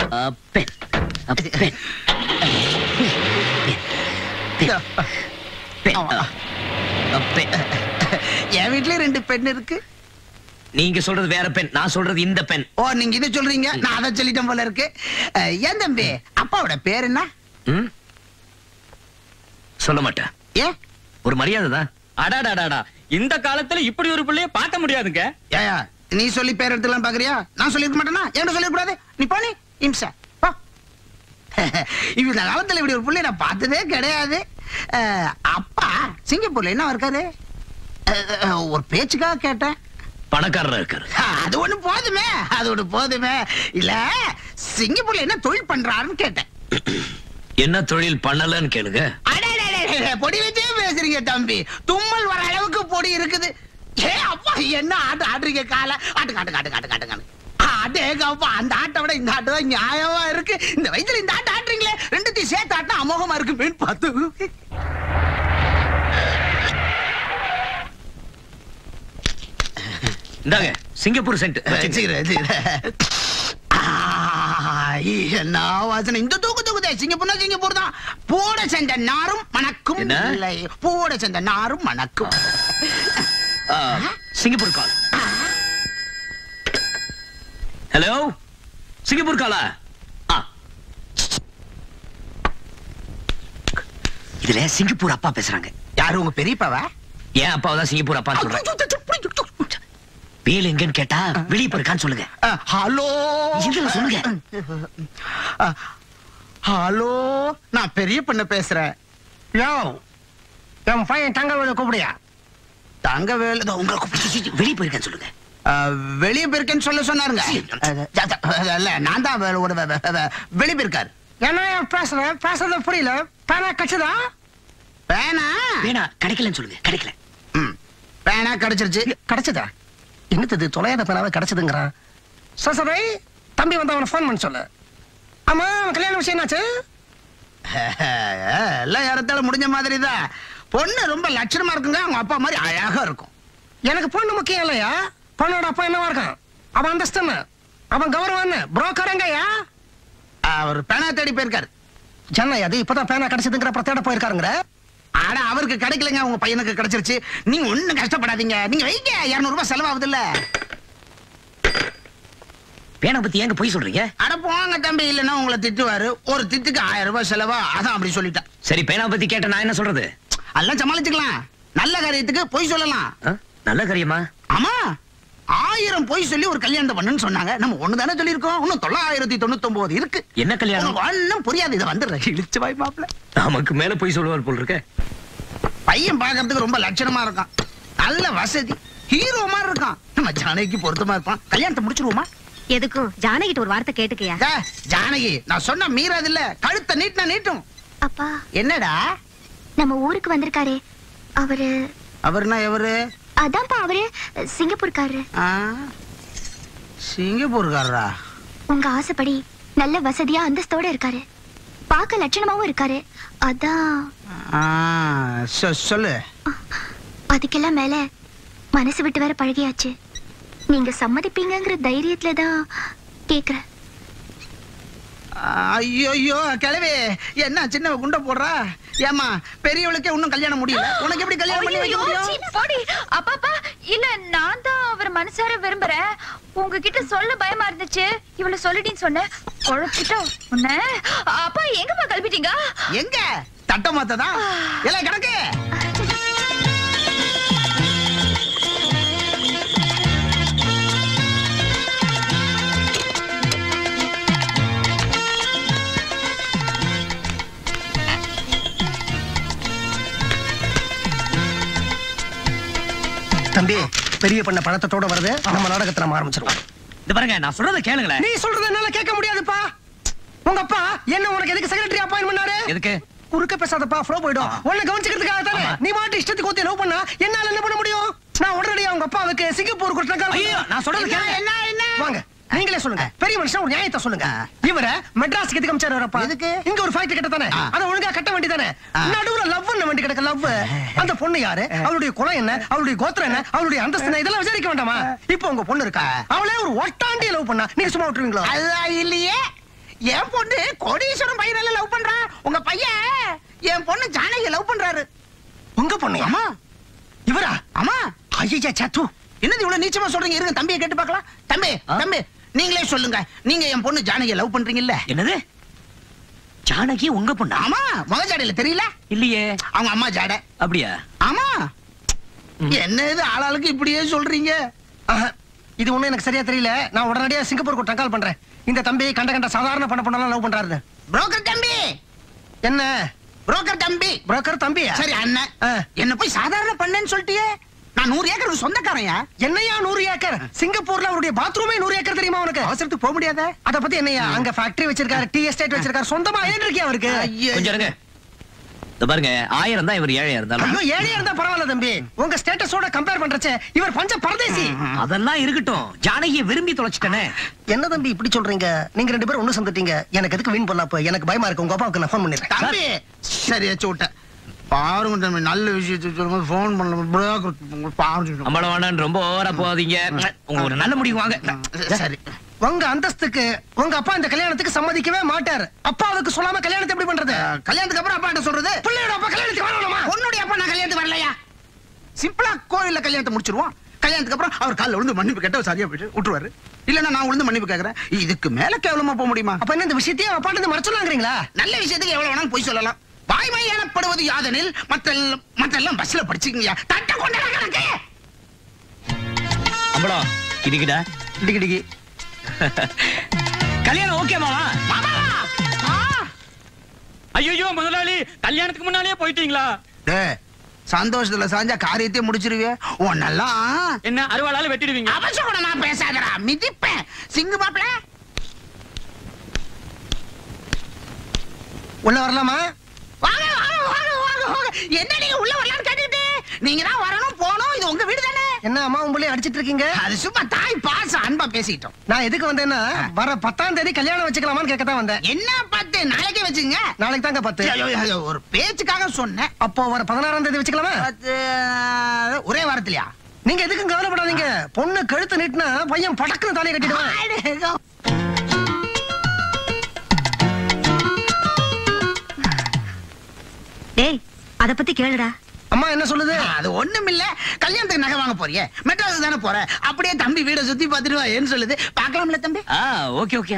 என் வீட்டுல 2 பெண் இருக்கு. நீங்க சொல்றது வேற பெண், நான் சொல்றது இந்த பெண். ஓ நீங்க இத சொல்றீங்க, நான் அத சொல்லிட்டேன் போல இருக்கு. ஏன் தம்பி அப்பாவோட பேர் என்ன? சொல்ல மாட்டேன். ஏன்? ஒரு மரியாதை தான். அடாடாடாடா, இந்த காலத்துல இப்படி ஒரு பிள்ளைய பார்க்க முடியாதுங்க. ஏயா நீ சொல்லி பேர் எடுத்துலாம் பாக்குறியா? நான் சொல்லிருக்க மாட்டேனா? ஏன் சொல்லிட கூடாது? நீ போனி இம்சா போ. இந்த காலத்துல இப்படி ஒரு பிள்ளைய நான் பார்த்ததே கிடையாது. அப்பா சிங்கப்பூர்ல என்ன இருக்காரு? ஒரு பேச்சுக்காக கேட்டேன். பணக்காரரா இருக்காரு. அது ஒண்ணு போதுமே, அது ஒண்ணு போதுமே. இல்ல சிங்கப்பூர்ல என்ன தொழில் பண்றாருன்னு கேட்டேன். என்ன தொழில் பண்ணலன்னு கேளுங்க. பொடி வச்சே பேசுறீங்க தம்பி. தும்மல் வர அளவுக்கு பொடி இருக்குது. ஏ அப்பா என்ன ஆட்டு ஆடுறீங்க? கால ஆட்டு காட்டு காட்டு காட்டு காட்டு அடேங்கப்பா, அந்த ஆட்டை விட இந்த ஆட்டு தான் நியாயமா இருக்கு. இந்த வயசுல இந்த ஆட்டு ஆட்டுறீங்களே, 2த்தையும் சேர்த்து ஆட்டினா அமோகமா இருக்கு. மீன் பார்த்து இந்தாங்க சிங்கப்பூர் சென்ட். என்ன வாசனை இந்த தூக்குதே. சிங்கப்பூர்னா சிங்கப்பூர் தான். போட சென்ற நாரும் மணக்கும். இல்லை போட சென்ற நாரும் மணக்கும். சிங்கப்பூர் கால். ஹலோ சிங்கப்பூர் காலா? இதுல சிங்கப்பூர் அப்பா பேசுறாங்க. யாரு உங்க பெரியப்பாவா? ஏன் அப்பாவை தான் சிங்கப்பூர் அப்பா சொல்றேன். வேலு எங்கன்னு கேட்டா வெளியே போயிருக்கான்னு சொல்லுங்க. ஹலோ சொல்லுங்க. ஹலோ நான் பெரிய பண்ண பேசுறேன். யோ என் பையன் தங்க கூப்பிடியா? தங்கவேலு உங்களுக்கு வெளியே போயிருக்கேன்னு சொல்லுங்க. வெளியே போயிருக்கேன்னு சொன்னாருங்க. இல்ல நான் தான் வெளியே போயிருக்காரு. என்ன பேசுறது புரியல. பேனா கட்சதா? பேனா கிடைக்கலன்னு சொல்லுங்க. கிடைக்கல. பேனா கிடைச்சிருச்சு. கிடைச்சதா? என்னது தொலையாத பேனாவை கிடைச்சதுங்கிறான். சரி தம்பி வந்து அவனை போன் பண்ண சொல்லு. ஆமா கல்யாண விஷயம் என்னாச்சு? எல்லாம் இடத்தால முடிஞ்ச மாதிரி தான். பொண்ணு ரொம்ப லட்சணமா இருக்குங்க. அவங்க அப்பா மாதிரி அழகா இருக்கும். எனக்கு பொண்ணு முக்கியம் இல்லையா? பொண்ணோட அப்பா என்னவா இருக்கான்? அவன் அந்தஸ்து என்ன? அவன் கௌரவம் என்ன? புரோக்கருங்கய்யா. அவர் பேனா தேடி போயிருக்காரு. ஜன்னை அது இப்பதான் பேனா கிடைச்சதுங்கிற அப்புறம் தேட போயிருக்காருங்கிற. ஆனா அவருக்கு கிடைக்கலங்க. உங்க பையனுக்கு கிடைச்சிருச்சு. நீங்க ஒண்ணும் கஷ்டப்படாதீங்க. நீங்க வைங்க. 200 ரூபாய் செலவாகுது இல்ல. பேனா பத்தி ஏங்க போய் சொல்றீங்க? அட போங்க தம்பி. இல்லன்னா உங்களை திட்டுவாரு. ஒரு திட்டுக்கு 1000 ரூபாய் செலவா. அதான் அப்படி சொல்லிட்டேன். சரி பேனா பத்தி கேட்ட நான் என்ன சொல்றது? அதெல்லாம் சமாளிச்சுக்கலாம். நல்ல காரியத்துக்கு பொய் சொல்லலாம். நல்ல காரியமா? ஆமா 1000 பொய் சொல்லி ஒரு கல்யாணத்தை பண்ணுன்னு சொன்னாங்க. நம்ம ஒண்ணுதானே சொல்லிருக்கோம். இன்னும் 999 இருக்கு. என்ன கல்யாணம்? ஒண்ணும் புரியாது. இதை வந்துடுறேன். இழிச்சு வாய் மாப்பிள்ள. நமக்கு மேல போய் சொல்லுவார் போல் இருக்க. பையன் பாக்குறதுக்கு ரொம்ப லட்சணமா இருக்கான். நல்ல வசதி. ஹீரோ மாதிரி இருக்கான். நம்ம ஜானகிக்கு பொருத்தமா இருப்பான். கல்யாணத்தை முடிச்சிருவோமா? எதுக்கும் ஜானகிட்ட ஒரு வார்த்தை கேட்டுக்கையா? ஜானகி நான் சொன்ன மீறாது இல்ல. கழுத்தை நீட்டினா நீட்டும். அப்பா என்னடா நம்ம ஊருக்கு வந்திருக்காரே அவருனா எவரு? அதான்ப்பா அவரு சிங்கப்பூர்காரரு. சிங்கப்பூர்காரரா? உங்க ஆசைப்படி நல்ல வசதியா அந்தஸ்தோட இருக்காரு. பார்க்க லட்சணமாவும் இருக்காரு. அதான் சொல்லு. அதுக்கெல்லாம் மேல மனசு விட்டு வேற பழகியாச்சு. நீங்க சம்மதிப்பீங்கங்கிற தைரியத்துல தான் கேக்குறேன். ஐயோ கிழவி என்ன சின்ன குண்ட போடுறா? ஏமா பெரியவளுக்கே இன்னும் கல்யாணம் முடியல. உனக்கு எப்படி கல்யாணம் பண்ணி வைக்க முடியும்? அப்பா இல்ல நான் தான் அவர் மனசார விரும்புறேன். உங்ககிட்ட சொல்ல பயமா இருந்துச்சு. இவ்வளவு சொல்லிட்டீன்னு சொன்னேன். குழப்பிட்டோம் உன்ன. அப்பா எங்கப்பா கிளம்பிட்டீங்க? எங்க தட்ட மாத்ததா எல்லாம் கிடக்கு. தம்பி பெரிய பண்ண பணத்தோட வருது. நம்ம நாடகத்தை நம்ம ஆரம்பிச்சிருவோம். இது பாருங்க நான் சொல்றத கேளுங்களேன். நீ சொல்றத என்னால கேட்க முடியாதுப்பா. உங்க அப்பா என்ன உனக்கு எதுக்கு செக்ரட்டரி அப்பாயின்ட் பண்ணாரு? எதுக்கு? குறுக்க பேசாதப்பா. ஃப்ளோ போய்டும். உன்னை கவனிச்சுக்கிறதுக்காக தானே. நீ மாட்டு இஷ்டத்துக்கு ஊத்தி லவ் பண்ணா என்னால என்ன பண்ண முடியும்? நான் உடனடியா உங்க அப்பாவுக்கு சிங்கப்பூர் கொடுத்தேன். ஐயோ நான் சொல்றது கேளுங்க. என்ன வாங்க நீங்களே சொல்லுங்க. பெரிய மனுஷன் ஒரு நியாயத்தை சொல்லுங்க. இவர மெட்ராஸ்க்கு எதுக்கு அனுப்பிச்சாரு வரப்பா? எதுக்கு? இங்க ஒரு ஃபேக்டரி கட்ட தானே. அத ஒழுங்கா கட்ட வேண்டியதானே. நடுவுல லவ்னு வண்டி கிடக்க. லவ் அந்த பொண்ணு யாரு? அவளுடைய குலம் என்ன? அவளுடைய கோத்திரம் என்ன? அவளுடைய அந்தஸ்து என்ன? இதெல்லாம் விசாரிக்க வேண்டாமா? இப்போ உங்க பொண்ணு இருக்கா. அவளே ஒரு ஒட்டாண்டிய லவ் பண்ணா நீங்க சும்மா விட்டுருவீங்களா? அதான் இல்லையே. என் பொண்ணு கோடீஸ்வரன் பையனால லவ் பண்றா. உங்க பையன் என் பொண்ணு ஜானகியை லவ் பண்றாரு. உங்க பொண்ணு? ஆமா. இவரா? ஆமா. ஐயா சத்து என்னது இவ்வளவு நீச்சமா சொல்றீங்க? இருங்க தம்பியை கேட்டு பார்க்கலாம். தம்பி நீங்களே சொல்லுங்க. நீங்க என் பொண்ணு ஜானகியை லவ் பண்றீங்கல்ல? என்னது? ஜானகி உங்க பொண்ணா? ஆமா. முத ஜாடையில தெரியல? இல்லையே. அவங்க அம்மா ஜாடை. அப்படியா? ஆமா. என்ன இது ஆளாளுக்கு இப்படியே சொல்றீங்க? இது ஒண்ணு எனக்கு சரியா தெரியல. நான் உடனடியா சிங்கப்பூருக்கு டங்கால் பண்றேன். இந்த தம்பி கண்ட சாதாரண பண்ணலாம் லவ் பண்றாரு. புரோக்கர் தம்பி. என்ன புரோக்கர் தம்பி? புரோக்கர் தம்பி? சரி அண்ணன். என்ன போய் சாதாரண பண்ணேன்னு சொல்லிட்டியே. நான் 100 ஏக்கருக்கு சொந்தக்காரன்யா. என்னையா 100 ஏக்கர்? சிங்கப்பூர்ல அவருடைய பாத்ரூமே 100 ஏக்கர் தெரியுமா உனக்கு? அவசரத்துக்கு போக முடியாத. அத பத்தி என்னையா? அங்க ஃபேக்டரி வச்சிருக்காரு, டீ எஸ்டேட் வச்சிருக்காரு, சொந்தமா ஏன் இருக்கியா அவருக்கு? கொஞ்சம் இருங்க. இது பாருங்க 1000 தான் இவர் ஏழையா இருந்தாலும். ஐயோ ஏழையா இருந்தா பரவாயில்ல தம்பி. உங்க ஸ்டேட்டஸோட கம்பேர் பண்றச்சே இவர் பஞ்ச பரதேசி. அதெல்லாம் இருக்கட்டும். ஜானகியை விரும்பி தொலைச்சிட்டனே. என்ன தம்பி இப்படி சொல்றீங்க? நீங்க 2 பேரும் ஒண்ணு சந்துட்டீங்க. எனக்கு எதுக்கு வீண் பண்ணலாம்? எனக்கு பயமா இருக்கு. உங்க அப்பாவுக்கு நான் ஃபோன் பண்ணிடுறேன். தம்பி சரி வச்சு விட்டேன். பாருங்க தம்பி நல்ல விஷயத்தை சொல்லும்போது ஃபோன் பண்ணல. பாருங்க அம்பளம் வேண்டாம். ரொம்ப ஓவரா போகாதீங்க. உங்க ஒரு நல்ல முடிவு வாங்க. சரி. உங்க அந்தஸ்துக்கு உங்க அப்பா இந்த கல்யாணத்துக்கு சம்மதிக்கவே மாட்டாரு. அப்பாவுக்கு சொல்லாம கல்யாணத்தை எப்படி பண்றது? கல்யாணத்துக்கு அப்புறம் அப்பா என்ன சொல்றது? பிள்ளையோட அப்பா கல்யாணத்துக்கு வரணுமா? உன்னுடைய அப்பா நான் கல்யாணத்துக்கு வரலையா? சிம்பிளா கோயில்ல கல்யாணத்தை முடிச்சிருவோம். கல்யாணத்துக்கு அப்புறம் அவர் கால்ல விழுந்து மன்னிப்பு கேட்டா சரியா போயிட்டு விட்டுருவாரு. இல்லன்னா நான் விழுந்து மன்னிப்பு கேக்குறேன். இதுக்கு மேல கேவலமா போக முடியுமா? அப்ப என்ன இந்த விஷயத்தையே அப்பாட்ட இருந்து மறைச்சலாங்கிறீங்களா? நல்ல விஷயத்துக்கு எவ்வளவு வேணாலும் போய் சொல்லலாம். வாய்மை எனப்படுவது யாதெனில் மத்தெல்லாம் பஸ்ல படிச்சுக்கீங்க. தட்ட கொண்டாடுறாங்க. அம்பளம் இதுக்கிட்ட டிகி டிகி கல்யாணம் ஓகே மாமா? ஐயோ முதலாளி கல்யாணத்துக்கு முன்னாலே போயிட்டீங்களா? சந்தோஷத்துல சாஞ்சா காரியத்தை முடிச்சிருவிய உன்னெல்லாம் என்ன அறுவாளால வெட்டிடுவீங்க. அவசகுணமா பேசாதடா, மிதிப்பேன். சிங்கு மாப்பிள உள்ள வரலாமா? வாங்க வாங்க வாங்க வாங்க வாங்க. என்ன நீங்க உள்ள வரலான்னு கேட்டுக்கிட்டு? நீங்க தான் வரணும் போணும், இது உங்க வீடு தானே. என்ன அம்மா உங்களே அடிச்சிட்டு இருக்கீங்க? அது சும்மா தாய் பாசம், அன்பா பேசிட்டோம். நான் எதுக்கு வந்தேன்னா வர 10ஆம் தேதி கல்யாணம் வச்சுக்கலாமான்னு கேட்கத்தான் வந்தேன். என்ன 10 நாளைக்கே வச்சுங்க. நாளைக்கு தாங்க 10. ஐயோ, ஐயோ, ஒரு பேச்சுக்காக சொன்னேன். அப்போ வர 16ஆம் தேதி வச்சுக்கலாமா? 10 ஒரே வாரத்திலயா? நீங்க எதுக்கும் கவலைப்படாதீங்க. பொண்ணு கழுத்து நீட்டினா பையன் படக்குன்னு தாலியை கட்டிடுவான். டேய் அத பத்தி கேளுடா. அம்மா என்ன சொல்லுது? அது ஒண்ணும் இல்ல. கல்யாணத்துக்கு நகை வாங்க போறியே, மெட்ராஸ் தானே போற, அப்படியே தம்பி வீட சுத்தி பாத்துட்டு வா ஏன்னு சொல்லுது. பாக்கலாம்ல தம்பி? Okay okay.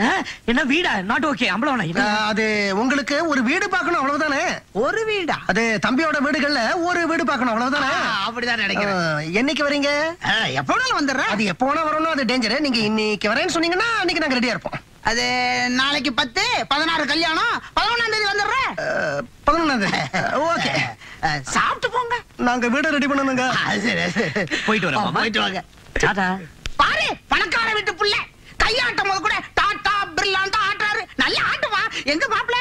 என்ன வீடா? Not okay. அம்பளம் அது உங்களுக்கு ஒரு வீடு பார்க்கணும் அவ்வளவுதானே. ஒரு வீடா? அது தம்பியோட வீடுகள்ல ஒரு வீடு பார்க்கணும் அவ்வளவுதானே. அப்படிதான் நினைக்கிறேன். என்னைக்கு வரீங்க? எப்போனாலும் வந்துடுறேன். அது எப்போ வேணா வரணும், அது டேஞ்சர். நீங்க இன்னைக்கு வரேன்னு சொன்னீங்கன்னா அன்னைக்கு நாங்க ரெடியா இருப்போம். அது நாளைக்கு 10, 16 கல்யாணம், 11ஆம் தேதி வந்துடுறேன். 11ஆம் தேதி ஓகே. சாப்பிட்டு போங்க. நாங்க வீட ரெடி பண்ணணுங்க. போயிட்டு வரேன் மாமா. போயிட்டு வாங்க. டாடா. பாரு பணக்கார வீட்டு புள்ள கையாட்டும் போது கூட டாடா பிர்லாண்டா ஆட்டுறாரு. நல்ல ஆட்டுவா. எங்க மாப்பிள்ள